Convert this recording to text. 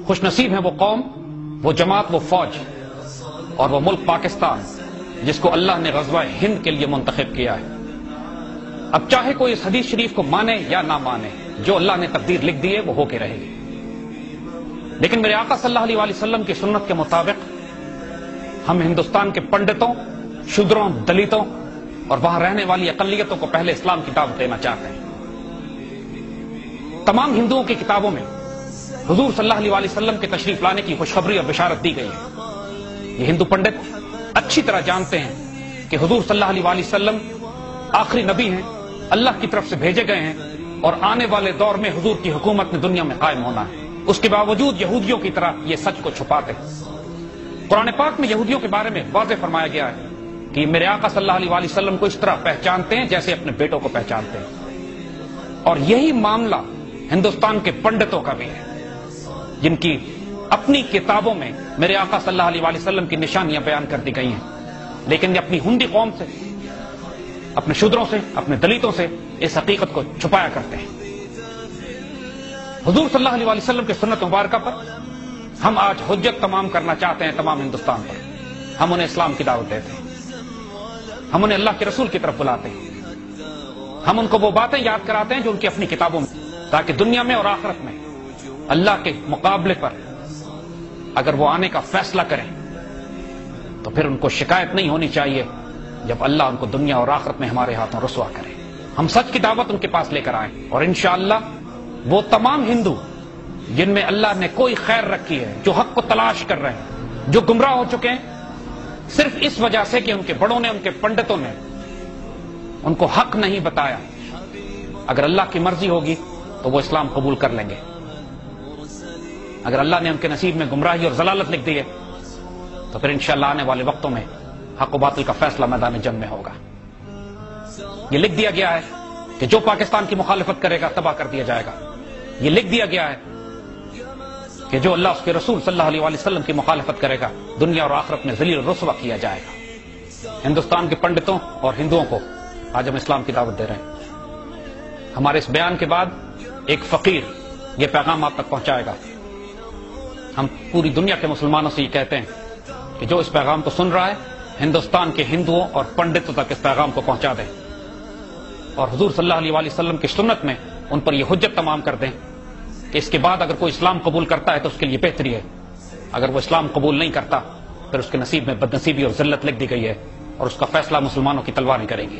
خوش نصیب ہیں وہ قوم، وہ جماعت، وہ فوج اور وہ ملک پاکستان جس کو اللہ نے غزوہ ہند کے لیے منتخب کیا ہے۔ اب چاہے کوئی اس حدیث شریف کو مانے یا نہ مانے، جو اللہ نے تقدیر لکھ دی ہے وہ ہو کے رہے گی۔ لیکن میرے آقا صلی اللہ علیہ وسلم کی سنت کے مطابق ہم ہندوستان کے پنڈتوں، شودروں، دلتوں اور وہاں رہنے والی اقلیتوں کو پہلے اسلام کی دعوت دینا چاہتے ہیں۔ تمام ہندوؤں کی کتابوں میں حضور صلی اللہ علیہ وسلم کے تشریف لانے کی خوشخبری اور بشارت دی گئی ہے۔ یہ ہندو پنڈت اچھی طرح جانتے ہیں کہ حضور صلی اللہ علیہ وسلم آخری نبی ہیں، اللہ کی طرف سے بھیجے گئے ہیں اور آنے والے دور میں حضور کی حکومت نے دنیا میں قائم ہونا ہے۔ اس کے باوجود یہودیوں کی طرح یہ سچ کو چھپاتے ہیں۔ قرآن پاک میں یہودیوں کے بارے میں واضح فرمایا گیا ہے کہ میرے آقا صلی اللہ علیہ وسلم کو اس طرح پہچانتے ہیں جیسے اپنے بیٹوں کو پہچانتے ہیں۔ اور یہی معاملہ ہندوستان کے پنڈتوں کا بھی ہے، جن کی اپنی کتابوں میں میرے آقا صلی اللہ علیہ وسلم کی نشانیاں بیان کر دی گئی ہیں، لیکن یہ اپنی ہندی قوم سے، اپنے شودروں سے، اپنے دلتوں سے اس حقیقت کو چھپایا کرتے ہیں۔ حضور صلی اللہ علیہ وسلم کی سنت مبارکہ پر ہم آج حجت تمام کرنا چاہتے ہیں تمام ہندوستان پر۔ ہم انہیں اسلام کی دعوت دیتے ہیں، ہم انہیں اللہ کے رسول کی طرف بلاتے ہیں، ہم ان کو وہ باتیں یاد کراتے ہیں جو ان کی اپنی کتابوں میں، تاکہ دنیا میں اور آخرت میں اللہ کے مقابلے پر اگر وہ آنے کا فیصلہ کریں تو پھر ان کو شکایت نہیں ہونی چاہیے جب اللہ ان کو دنیا اور آخرت میں ہمارے ہاتھوں رسوا کرے۔ ہم سچ کی دعوت ان کے پاس لے کر آئیں، اور انشاءاللہ وہ تمام ہندو جن میں اللہ نے کوئی خیر رکھی ہے، جو حق کو تلاش کر رہے ہیں، جو گمراہ ہو چکے ہیں صرف اس وجہ سے کہ ان کے بڑوں نے، ان کے پنڈتوں نے ان کو حق نہیں بتایا، اگر اللہ کی مرضی ہوگی تو وہ اسلام قبول کر لیں گے۔ اگر اللہ نے ان کے نصیب میں گمراہی اور ضلالت لکھ دی ہے تو پھر انشاءاللہ آنے والے وقتوں میں حق و باطل کا فیصلہ میدان جنگ میں ہوگا۔ یہ لکھ دیا گیا ہے کہ جو پاکستان کی مخالفت کرے گا تباہ کر دیا جائے گا۔ یہ لکھ دیا گیا ہے کہ جو اللہ اس کے رسول صلی اللہ علیہ وسلم کی مخالفت کرے گا دنیا اور آخرت میں ذلیل و رسوا کیا جائے گا۔ ہندوستان کے پنڈتوں اور ہندوؤں کو آج ہم اسلام کی دعوت دے رہے ہیں۔ ہمارے اس بیان کے بعد ایک فقیر یہ پیغام آپ تک پہنچائے گا۔ ہم پوری دنیا کے مسلمانوں سے یہ کہتے ہیں کہ جو اس پیغام کو سن رہا ہے ہندوستان کے ہندوؤں اور پنڈتوں تک اس پیغام کو پہنچا دیں، اور حضور صلی اللہ علیہ وسلم کی سنت میں ان پر یہ حجت تمام کر دیں کہ اس کے بعد اگر کوئی اسلام قبول کرتا ہے تو اس کے لیے بہتری ہے، اگر وہ اسلام قبول نہیں کرتا پھر اس کے نصیب میں بدنصیبی اور ذلت لکھ دی گئی ہے، اور اس کا فیصلہ مسلمانوں کی تلواریں کریں گی۔